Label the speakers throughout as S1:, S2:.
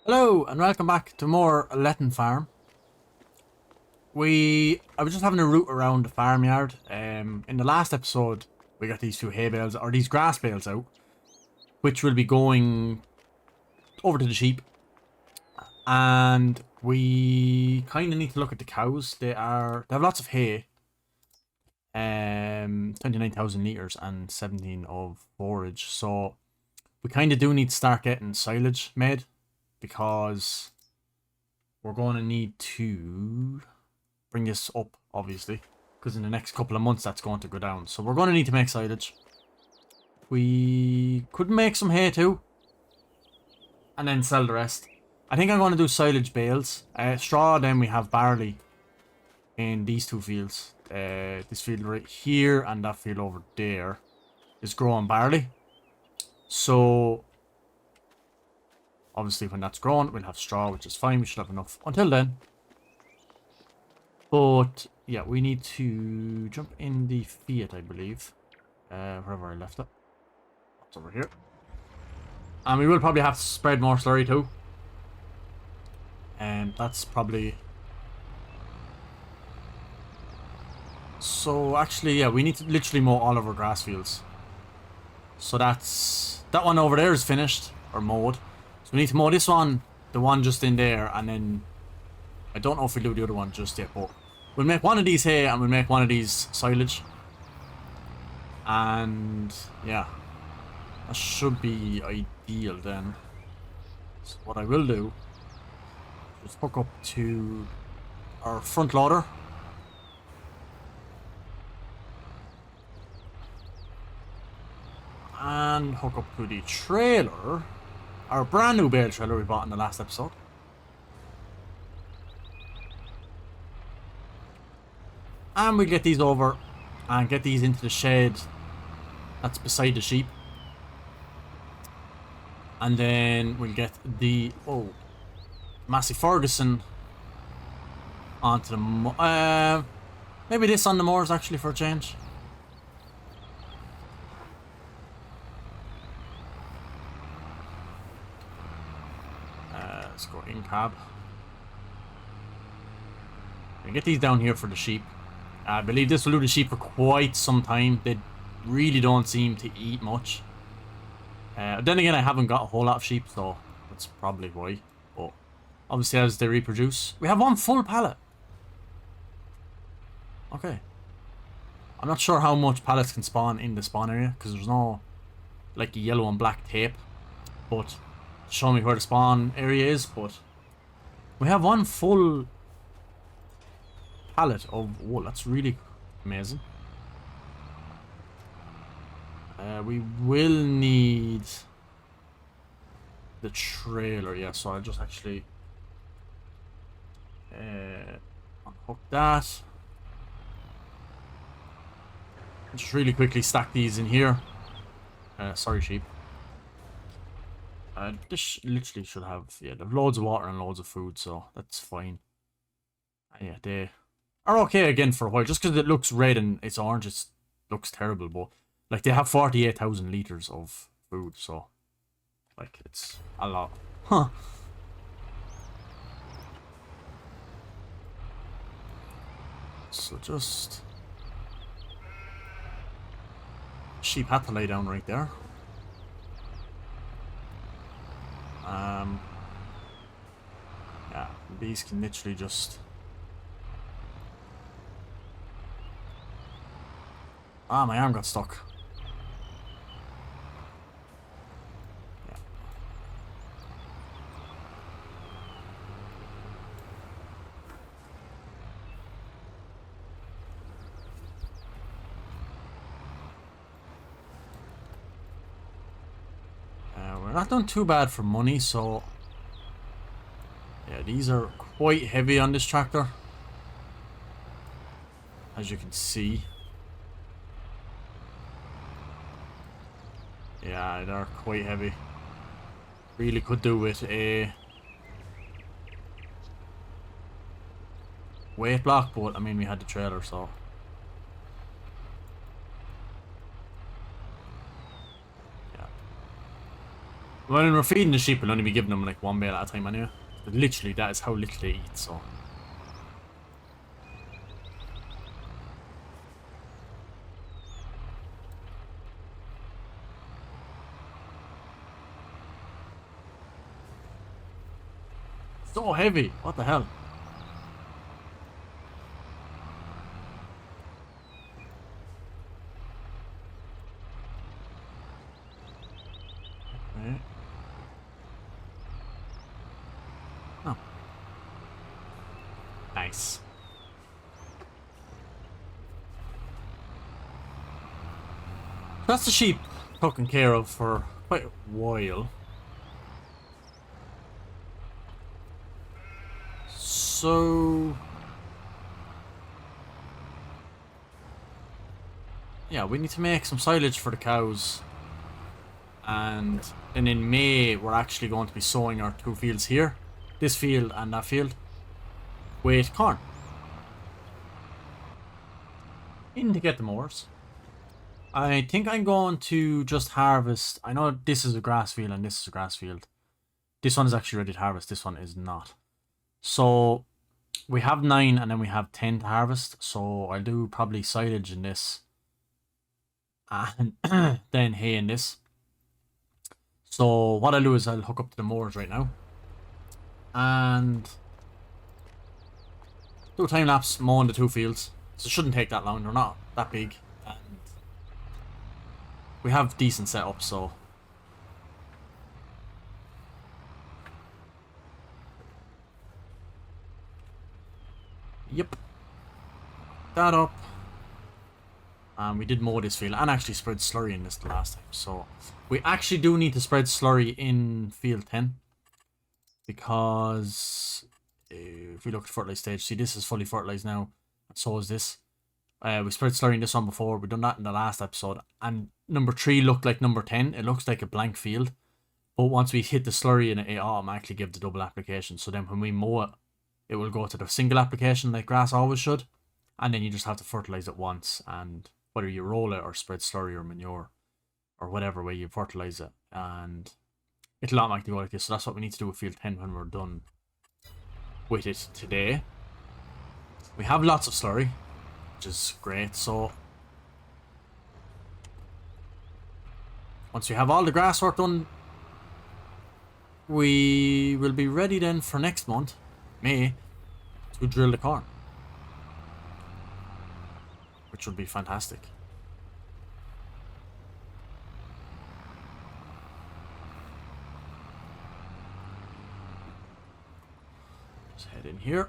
S1: Hello and welcome back to more Letton farm. I was just having a route around the farmyard. In the last episode, we got these two hay bales, or these grass bales out, which will be going over to the sheep. And we kind of need to look at the cows. They have lots of hay. 29,000 litres and 17 of forage. So we kind of do need to start getting silage made, because we're going to need to bring this up, obviously, because in the next couple of months that's going to go down. So we're going to need to make silage. We could make some hay too, and then sell the rest. I think I'm going to do silage bales. Straw, then we have barley in these two fields. This field right here and that field over there is growing barley. So obviously, when that's grown, we'll have straw, which is fine. We should have enough until then. But, yeah, we need to jump in the Fiat, I believe. Wherever I left it. It's over here. And we will probably have to spread more slurry, too. And that's probably... So, actually, yeah, we need to literally mow all of our grass fields. So that's... That one over there is finished, or mowed. So we need to mow this one, the one just in there, and then I don't know if we'll do the other one just yet, but we'll make one of these hay and we'll make one of these silage. And yeah, that should be ideal then. So what I will do is hook up to our front loader. And hook up to the trailer. Our brand new bale trailer we bought in the last episode. And we get these over and get these into the shed that's beside the sheep. And then we'll get the Massey Ferguson onto the maybe this on the moors actually for a change. Let's go in cab. We get these down here for the sheep. I believe this will do the sheep for quite some time. They really don't seem to eat much. Then again, I haven't got a whole lot of sheep, so that's probably why. But obviously, as they reproduce, we have one full pallet. Okay. I'm not sure how much pallets can spawn in the spawn area, because there's no like yellow and black tape. But show me where the spawn area is, but we have one full pallet of... Whoa, that's really amazing. We will need the trailer, yeah, so I'll just actually unhook that. Just really quickly stack these in here. Sorry, sheep. This literally should have, yeah, they have loads of water and loads of food, so that's fine. Yeah, they are okay again for a while. Just because it looks red and it's orange, it looks terrible, but like they have 48,000 litres of food, so like it's a lot. Huh. So just... Sheep had to lay down right there. Yeah, these can literally just... Ah, my arm got stuck. Yeah. We're not doing too bad for money, so... Yeah, these are quite heavy on this tractor, as you can see. Yeah, they're quite heavy. Really could do with a weight block, but I mean we had the trailer, so When we're feeding the sheep, we'll only be giving them like one bale at a time anyway. But literally, that is how little they eat, so. So heavy! What the hell? Okay. Oh. Nice. That's the sheep taken care of for quite a while. So yeah, we need to make some silage for the cows. And then in May, we're actually going to be sowing our 2 fields here. This field and that field. With corn. In to get the mowers. I think I'm going to just harvest. I know this is a grass field and this is a grass field. This one is actually ready to harvest. This one is not. So we have 9 and then we have 10 to harvest. So I'll do probably silage in this. And then hay in this. So what I'll do is I'll hook up to the mowers right now. And do a time lapse mowing the 2 fields. So it shouldn't take that long. They're not that big. And we have decent setup, so. Yep. That up. And we did mow this field and actually spread slurry in this the last time. So we actually do need to spread slurry in field 10. Because if we look at fertilized stage, see this is fully fertilized now. And so is this. We spread slurry in this one before. We done that in the last episode. And number 3 looked like number 10. It looks like a blank field. But once we hit the slurry in it, it automatically gives the double application. So then when we mow it, it will go to the single application like grass always should. And then you just have to fertilize it once. And whether you roll it or spread slurry or manure or whatever way you fertilize it, and it'll automatically go like this. So that's what we need to do with field 10 when we're done with it today. We have lots of slurry, which is great. So once we have all the grass work done, we will be ready then for next month, May, to drill the corn, which would be fantastic. Let's head in here.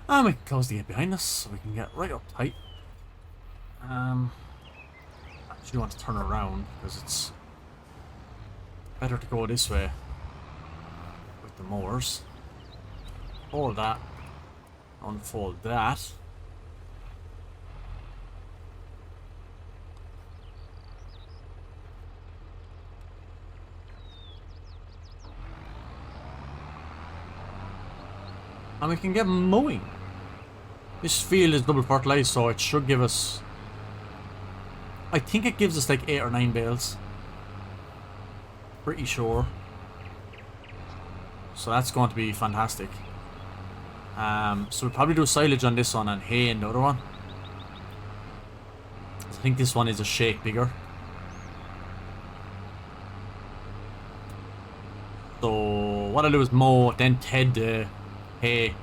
S1: And we can close the gate behind us so we can get right up tight. I actually want to turn around because it's better to go this way with the mowers. Fold that, unfold that. And we can get mowing. This field is double fertilized, so it should give us, I think it gives us like 8 or 9 bales. Pretty sure. So that's going to be fantastic. So we'll probably do silage on this one and hay in the other one. I think this one is a shake bigger. So what I'll do is mow, then ted the hay,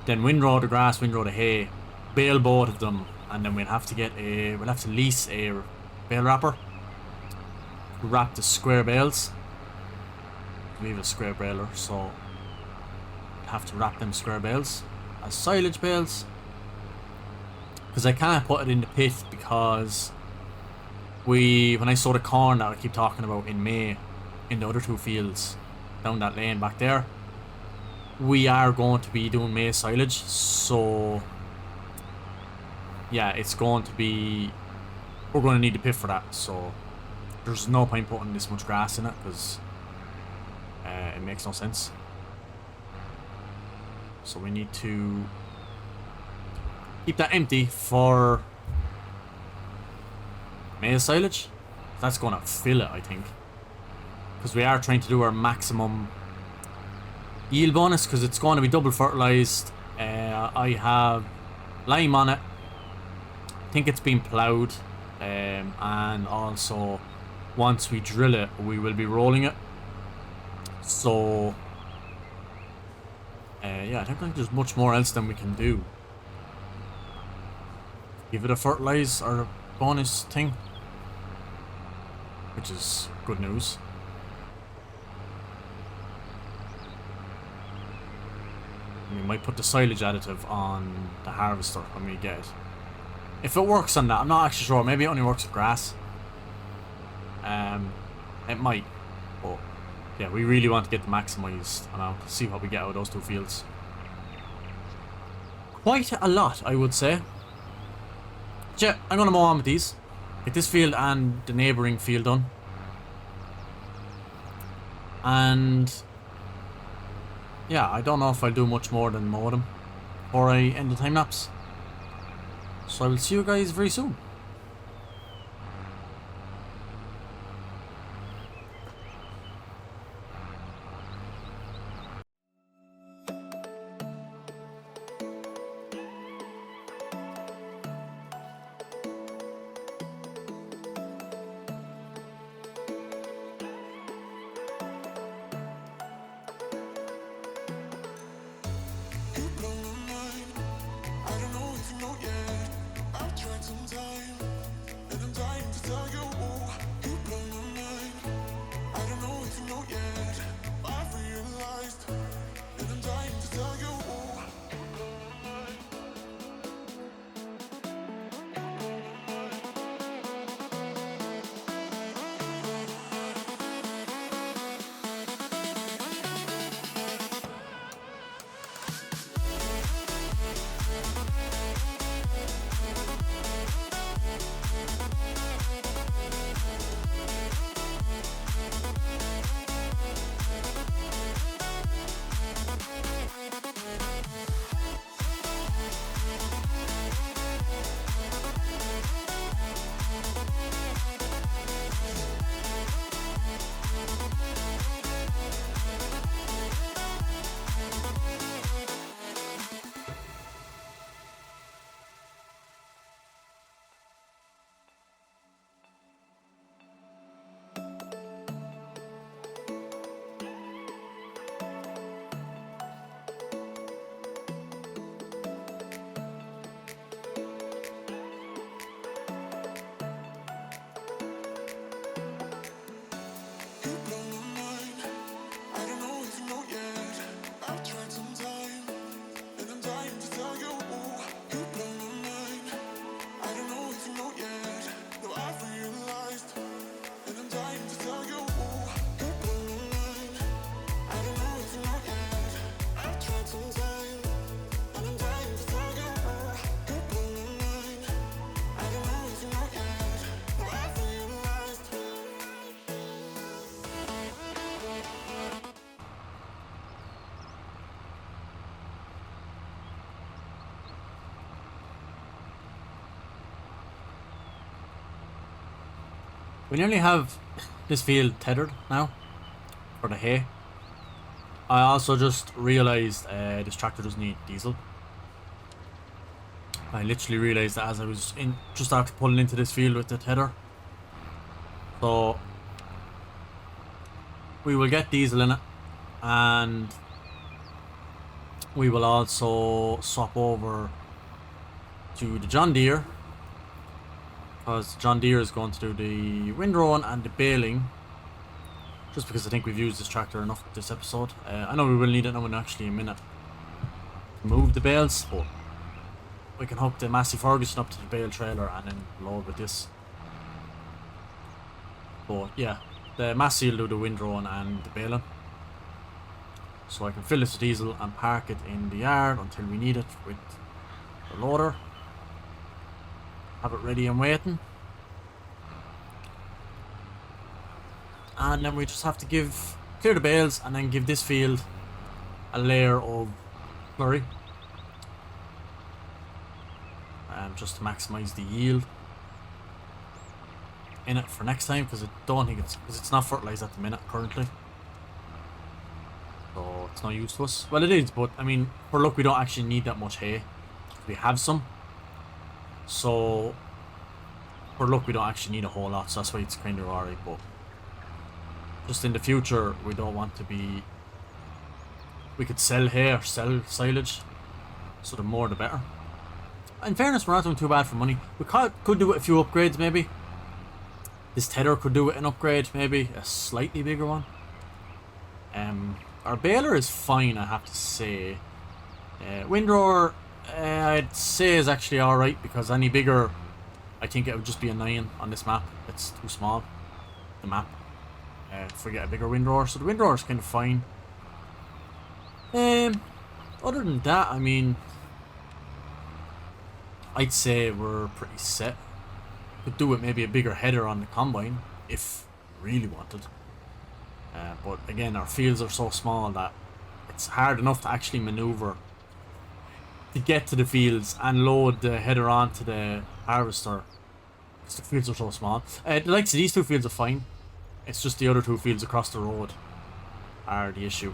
S1: then windrow the grass, windrow the hay, bale both of them, and then we'll have to lease a bale wrapper to wrap the square bales. We have a square baler, so we'll have to wrap them square bales as silage bales, because I can't put it in the pit because when I sow the corn that I keep talking about in May in the other 2 fields down that lane back there, we are going to be doing maize silage, so yeah, it's going to be, we're going to need the pit for that. So there's no point putting this much grass in it because It makes no sense. So we need to keep that empty for maize silage. That's going to fill it, I think. Because we are trying to do our maximum yield bonus, because it's going to be double fertilized. I have lime on it. I think it's been ploughed. And also, once we drill it, we will be rolling it. So, yeah, I don't think there's much more else than we can do. Give it a fertilize or a bonus thing, which is good news. We might put the silage additive on the harvester when we get it. If it works on that, I'm not actually sure. Maybe it only works with grass. It might, but yeah, we really want to get the maximized amount. See what we get out of those two fields. Quite a lot, I would say. But yeah, I'm gonna mow on with these. Get this field and the neighbouring field done. And yeah, I don't know if I'll do much more than mow them before I end the time lapse. So I will see you guys very soon. We nearly have this field tethered now for the hay. I also just realised this tractor doesn't need diesel. I literally realised that as I was just after pulling into this field with the tether. So we will get diesel in it, and we will also swap over to the John Deere, because John Deere is going to do the windrowing and the baling, just because I think we've used this tractor enough this episode. I know we will need it now in actually a minute to move the bales, but we can hook the Massey Ferguson up to the bale trailer and then load with this. But yeah, the Massey will do the windrowing and the baling, so I can fill this with diesel and park it in the yard until we need it with the loader. Have it ready and waiting, and then we just have to give clear the bales, and then give this field a layer of slurry. Just to maximize the yield in it for next time, because I don't think it's not fertilized at the minute currently. So it's not used to us. Well, it is, but I mean, for luck, we don't actually need that much hay. We have some. So for luck, we don't actually need a whole lot. So that's why it's kind of alright. But just in the future, we don't want to be. We could sell hay or sell silage. So the more the better. In fairness, we're not doing too bad for money. We could do it a few upgrades maybe. This tether could do it an upgrade, maybe a slightly bigger one. Our baler is fine, I have to say. Windrower, I'd say is actually alright, because any bigger, I think it would just be annoying on this map. It's too small, the map. Forget a bigger windrower, so the windrower is kind of fine. Other than that, I mean, I'd say we're pretty set. Could do with maybe a bigger header on the combine, if we really wanted. But again, our fields are so small that it's hard enough to actually maneuver to get to the fields and load the header onto the harvester, because the fields are so small. The likes of these two fields are fine. It's just the other two fields across the road are the issue.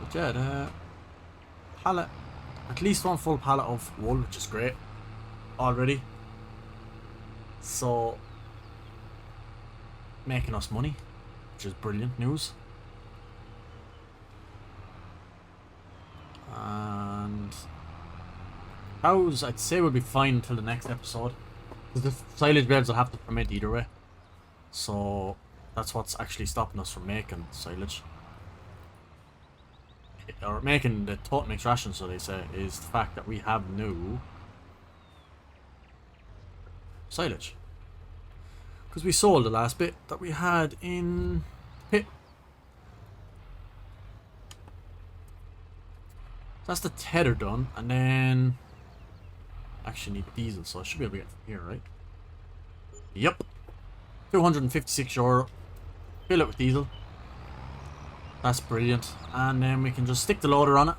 S1: But yeah, the pallet, at least one full pallet of wool, which is great already. So making us money, which is brilliant news. And cows, I'd say, will be fine until the next episode, because the silage beds will have to permit either way. So that's what's actually stopping us from making silage, or making the total mixed ration, so they say, is the fact that we have no silage. Because we sold the last bit that we had in the pit. That's the tether done, and then actually need diesel, so I should be able to get from here, right? Yep. €256. Fill it with diesel. That's brilliant. And then we can just stick the loader on it.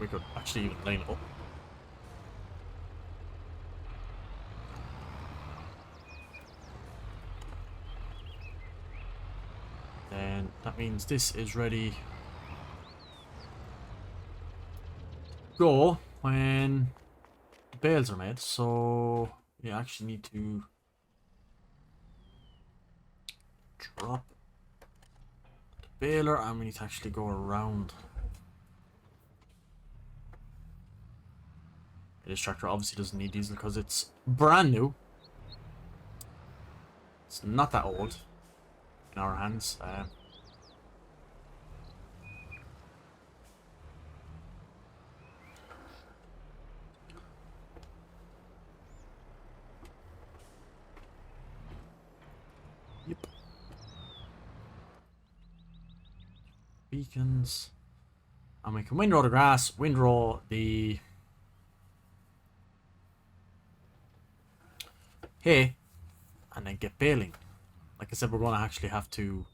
S1: We could actually even line it up. Then that means this is ready to go when the bales are made. So you actually need to drop the baler, and we need to actually go around. This tractor obviously doesn't need diesel because it's brand new. It's not that old in our hands. Yep. Beacons. And we can windrow the grass, windrow the hay, and then get baling. Like I said, we're going to actually have to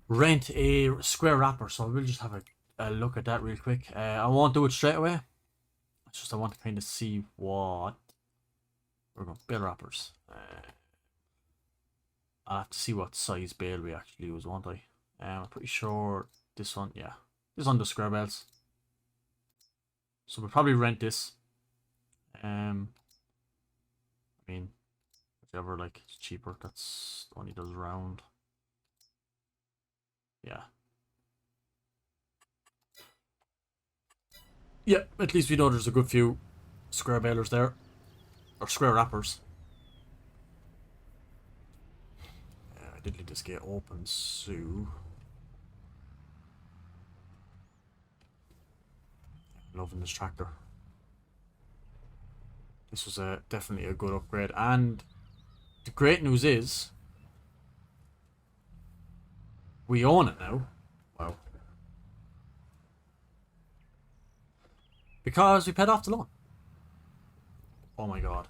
S1: rent a square wrapper, so we'll just have a look at that real quick. I won't do it straight away. It's just I want to kind of see what we're going to bale wrappers. I'll have to see what size bale we actually use, won't I? I'm pretty sure this one, yeah, this one does square bales. So we'll probably rent this. I mean, whichever, like, it's cheaper. That's only does round. Yeah. Yeah, at least we know there's a good few square balers there. Or square wrappers. I did leave this gate open, so... Loving this tractor. This was definitely a good upgrade, and the great news is we own it now. Wow. Because we paid off the loan. Oh my god.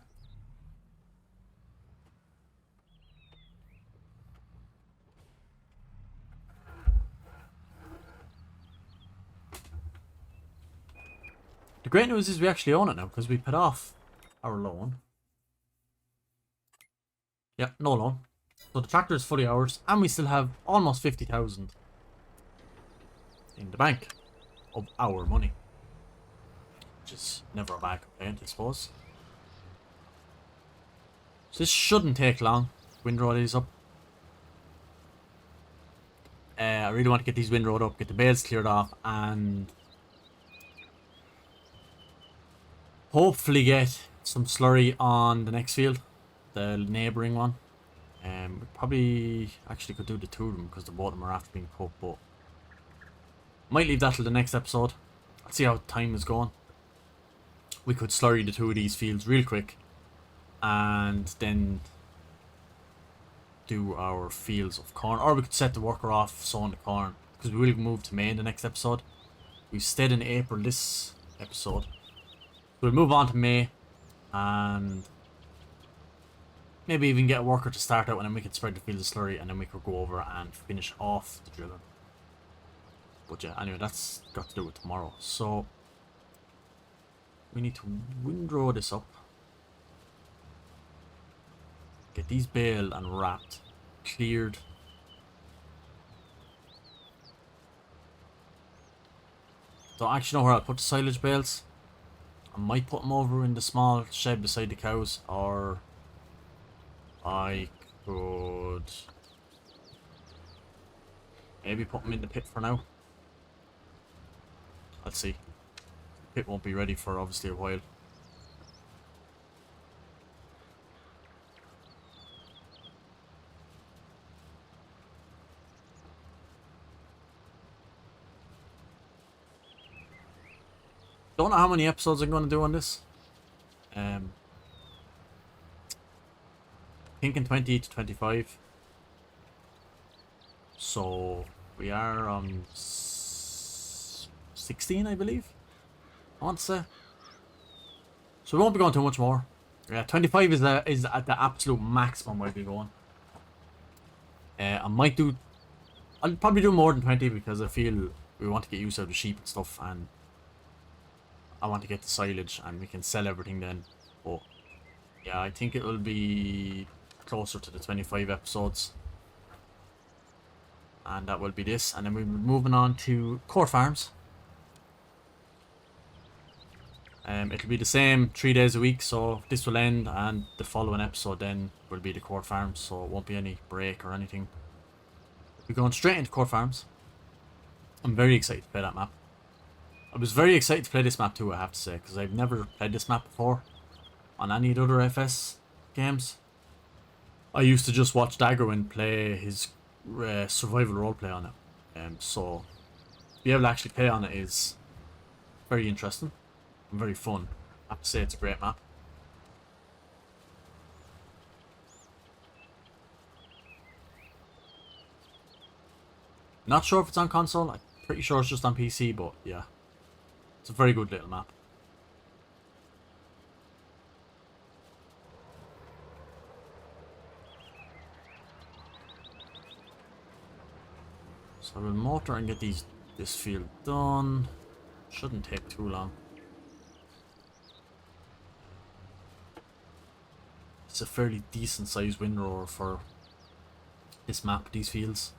S1: The great news is we actually own it now because we paid off our loan. Yep, no loan. So the tractor is fully ours, and we still have almost 50,000 in the bank of our money, which is never a bad complaint, I suppose. So this shouldn't take long. Windrow these up. I really want to get these windrowed up, get the bales cleared off, and hopefully get some slurry on the next field, the neighbouring one. We probably actually could do the two of them because the both of them are after being put, but might leave that till the next episode. I'll see how time is going. We could slurry the two of these fields real quick and then do our fields of corn, or we could set the worker off sowing the corn because we will move to May in the next episode. We've stayed in April this episode. We'll move on to May and maybe even get a worker to start out, and then we could spread the field of slurry, and then we could go over and finish off the drilling. But yeah, anyway, that's got to do with tomorrow. So we need to windrow this up, get these baled and wrapped, cleared. Don't actually know where I'll put the silage bales. I might put them over in the small shed beside the cows, or I could maybe put them in the pit for now. Let's see. The pit won't be ready for obviously a while. Don't know how many episodes I'm going to do on this. Thinking 20 to 25. So we are on 16, I believe. I want to say. So we won't be going too much more. Yeah, 25 is at the absolute maximum I'll be going. I'll probably do more than 20 because I feel we want to get used to the sheep and stuff, and I want to get the silage and we can sell everything then. But yeah, I think it will be closer to the 25 episodes. And that will be this. And then we're moving on to Core Farms. It'll be the same 3 days a week, so this will end and the following episode then will be the Core Farms, so it won't be any break or anything. We're going straight into Core Farms. I'm very excited to play that map. I was very excited to play this map too, I have to say, because I've never played this map before on any other FS games. I used to just watch Daggerwind play his survival roleplay on it, so to be able to actually play on it is very interesting and very fun. I have to say it's a great map. Not sure if it's on console, I'm pretty sure it's just on PC, but yeah. It's a very good little map. So I will motor and get this field done. Shouldn't take too long. It's a fairly decent sized windrower for this map, these fields.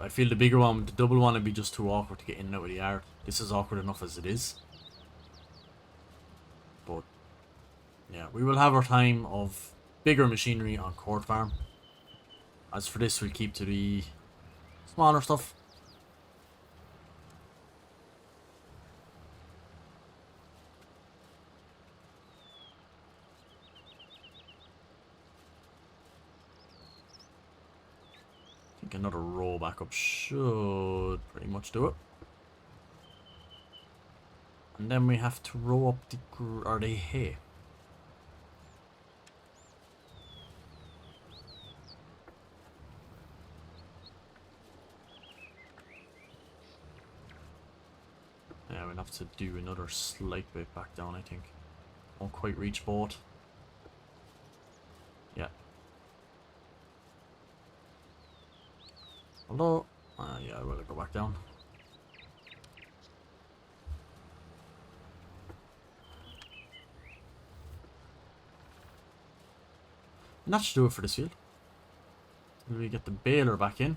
S1: I feel the bigger one, the double one, would be just too awkward to get in and out of the yard. This is awkward enough as it is. But yeah, we will have our time of bigger machinery on Court Farm. As for this, we'll keep to the smaller stuff. I think another row backup should pretty much do it. And then we have to row up the hay. Yeah, we'll have to do another slight bit back down, I think. Won't quite reach both. Yeah. Hello? Yeah, I will go back down. And that should do it for this field. We get the baler back in.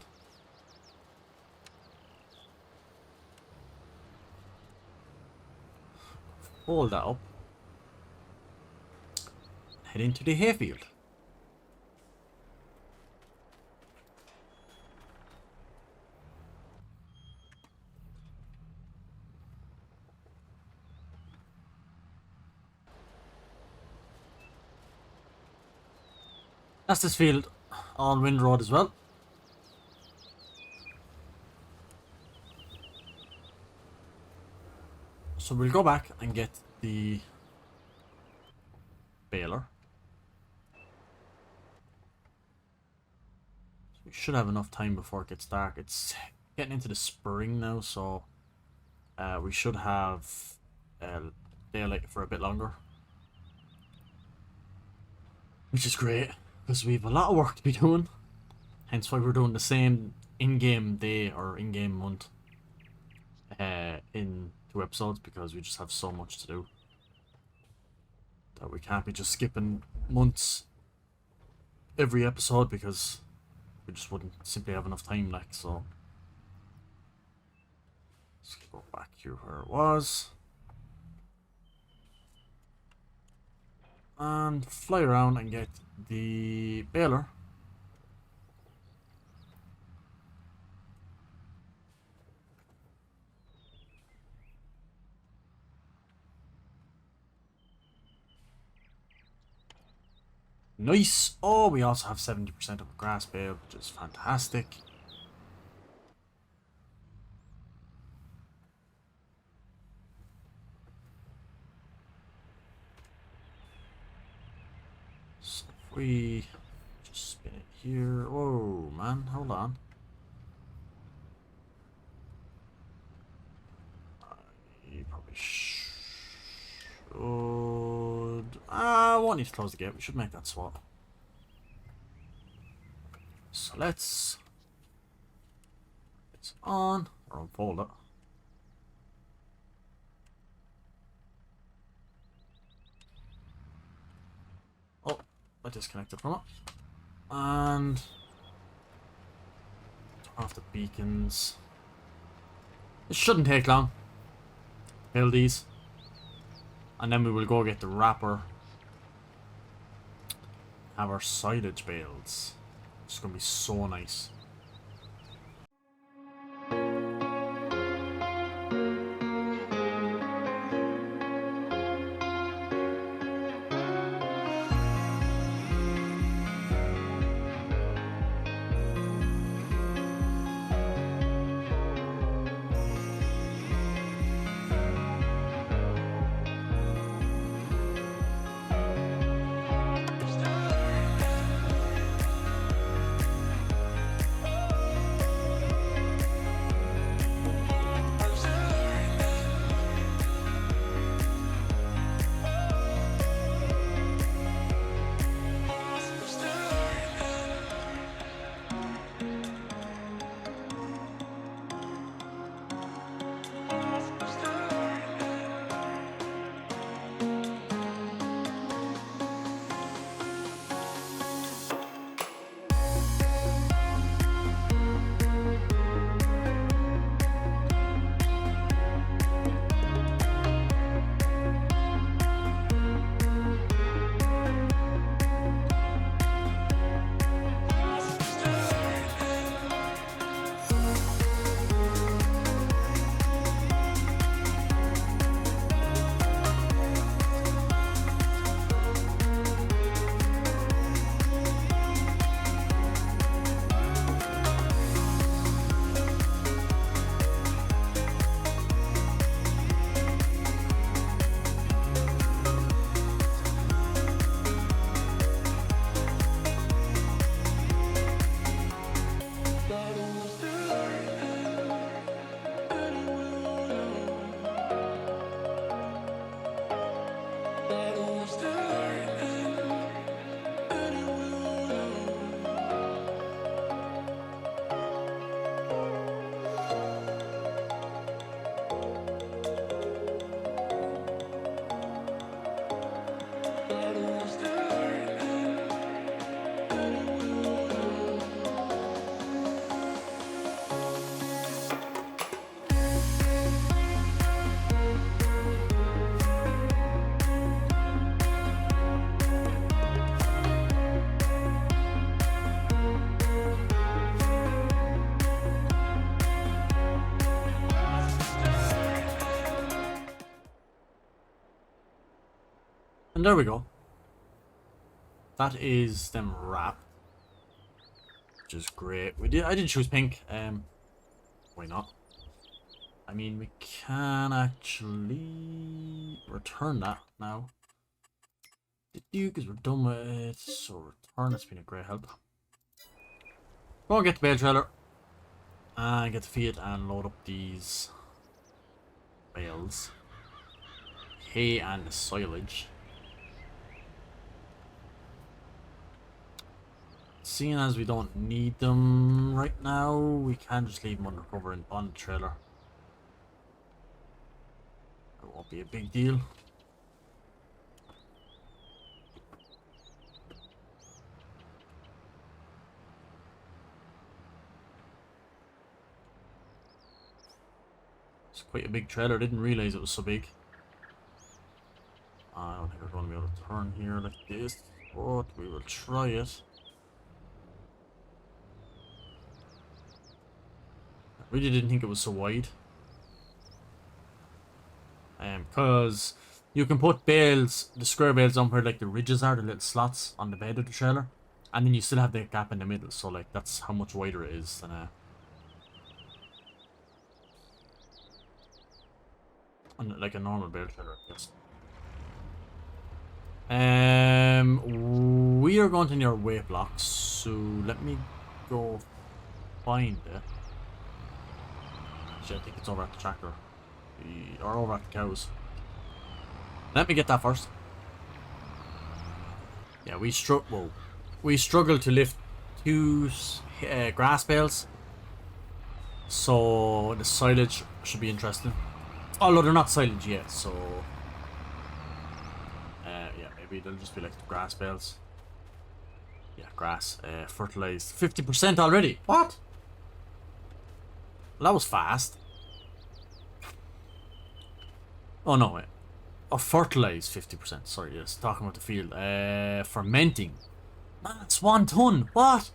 S1: Hold that up. Head into the hayfield. That's this field on windrowed as well. So we'll go back and get the baler. So we should have enough time before it gets dark. It's getting into the spring now, so we should have daylight for a bit longer. Which is great, because we have a lot of work to be doing. Hence why we're doing the same in-game day or in-game month in 2 episodes, because we just have so much to do that we can't be just skipping months every episode, because we just wouldn't simply have enough time, like. So let's go back here where it was and fly around and get the baler. Nice. Oh, we also have 70% of a grass bale, which is fantastic. So if we just spin it here. Whoa, man, hold on. You probably should. I won't need to close the gate. We should make that swap. So let's. It's on or unfold it. Oh, I disconnected from it. And turn off the beacons. It shouldn't take long. Build these. And then we will go get the wrapper. Have our silage bales. It's going to be so nice. And there we go. That is them wrapped. Which is great. I did choose pink. Why not? I mean, we can actually return that now. Because we're done with it. So return, that's been a great help. Go and get the bale trailer. And get the feed and load up these bales. Hay and the silage. Seeing as we don't need them right now, we can just leave them undercover on the trailer. It won't be a big deal. It's quite a big trailer, didn't realize it was so big. I don't think we're going to be able to turn here like this, but we will try it. I really didn't think it was so wide. Because you can put bales, the square bales on where like the ridges are, the little slots on the bed of the trailer. And then you still have the gap in the middle, so like that's how much wider it is than like a normal bale trailer, yes. We are going to need our weight blocks, so let me go find it. Actually, I think it's over at the tractor. Or over at the cows. Let me get that first. Yeah, we struggle to lift 2 grass bales. So the silage should be interesting. Although they're not silage yet, so yeah, maybe they'll just be like the grass bales. Yeah, grass. Fertilized 50% already. What? Well, that was fast. Oh no, wait. Oh, fertilized 50%. Sorry, yes, talking about the field. Fermenting. Man, it's 1 ton. What?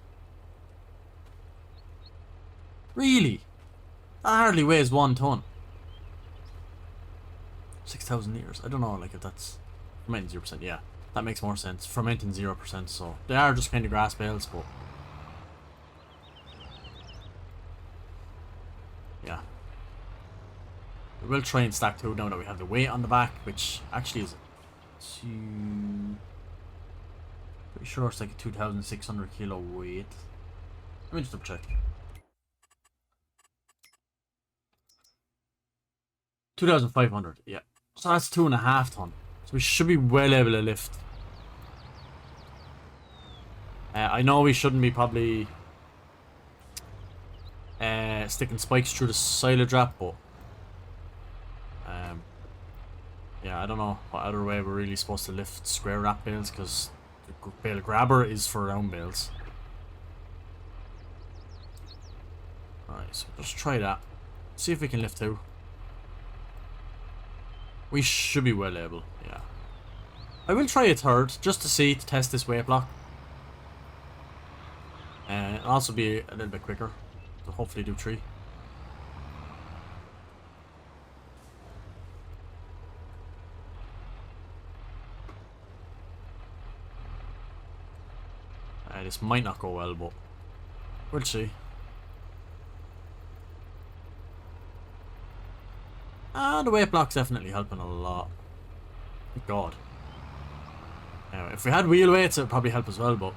S1: Really? That hardly weighs 1 ton. 6,000 liters. I don't know, like if that's fermenting 0%. Yeah, that makes more sense. Fermenting 0%. So they are just kind of grass bales, but yeah. We will try and stack 2 now that we have the weight on the back, which actually is pretty sure it's like a 2,600 kilo weight. Let me just double check. 2,500, yeah. So that's 2.5 ton. So we should be well able to lift. I know we shouldn't be probably sticking spikes through the silage wrap, but yeah, I don't know what other way we're really supposed to lift square wrap bales, because the bale grabber is for round bales. Alright, so just try that. See if we can lift 2. We should be well able, yeah. I will try a 3rd, just to see, to test this weight block. And it'll also be a little bit quicker. So hopefully do 3. This might not go well, but we'll see. The weight block's definitely helping a lot. Thank God. Anyway, if we had wheel weights, it would probably help as well, but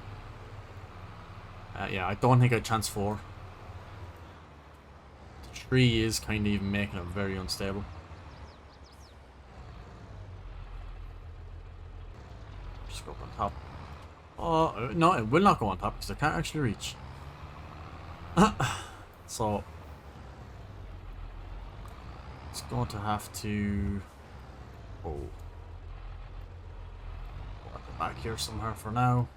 S1: yeah, I don't think I'd chance 4. The 3 is kind of even making it very unstable. Just go up on top. Oh, no, it will not go on top because I can't actually reach. So it's going to have to at the back here somewhere for now.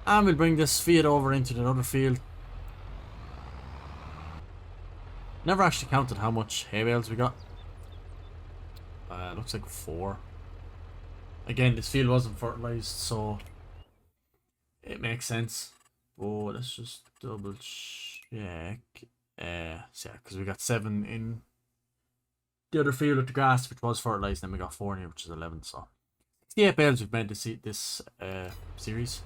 S1: And we'll bring this feed over into another field. Never actually counted how much hay bales we got. Looks like 4. Again, this field wasn't fertilized, so it makes sense. Oh, let's just double check. Yeah, because we got 7 in. the other field with the grass, which was fertilized, and then we got 4 in here, which is 11. So 68 bales we've made this series.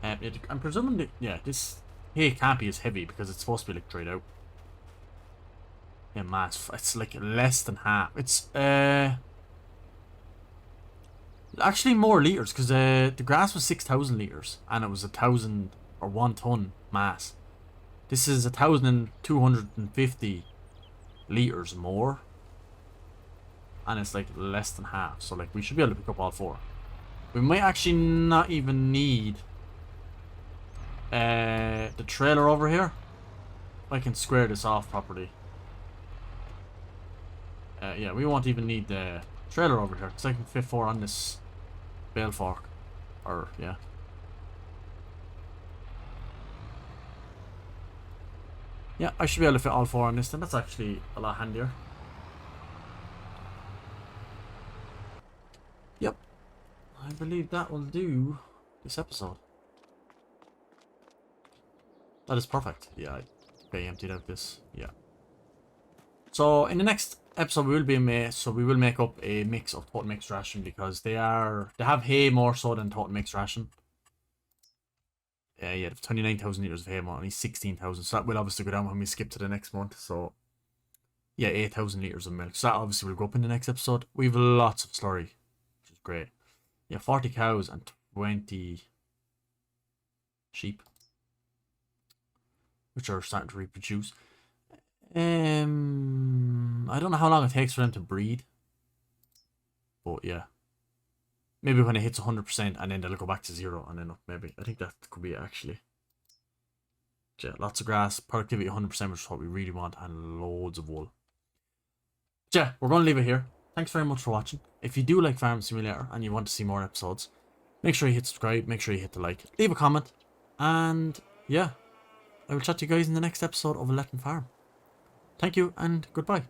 S1: I'm presuming that, yeah, this hay can't be as heavy because it's supposed to be like dried out. Yeah, mass. It's like less than half. It's actually more liters because the grass was 6,000 liters and it was 1,000 or 1 ton mass. This is 1,250 liters more, and it's like less than half. So like we should be able to pick up all 4. We might actually not even need the trailer over here. I can square this off properly. Yeah, we won't even need the trailer over here because I can fit 4 on this bale fork. Or yeah. Yeah, I should be able to fit all 4 on this, then that's actually a lot handier. Yep. I believe that will do this episode. That is perfect. Yeah, I emptied out this. Yeah. So in the next episode we will make up a mix of total mixed ration because they have hay more so than total mixed ration. Yeah, 29,000 liters of hay, only 16,000. So that will obviously go down when we skip to the next month. So, yeah, 8,000 liters of milk. So that obviously will go up in the next episode. We have lots of slurry, which is great. Yeah, 40 cows and 20 sheep, which are starting to reproduce. I don't know how long it takes for them to breed, but yeah. Maybe when it hits 100% and then they'll go back to 0 and then up, maybe. I think that could be it actually. Yeah, lots of grass, productivity 100%, which is what we really want, and loads of wool. Yeah, we're going to leave it here. Thanks very much for watching. If you do like Farm Simulator and you want to see more episodes, make sure you hit subscribe, make sure you hit the like, leave a comment, and yeah, I will chat to you guys in the next episode of A Letton Farm. Thank you and goodbye.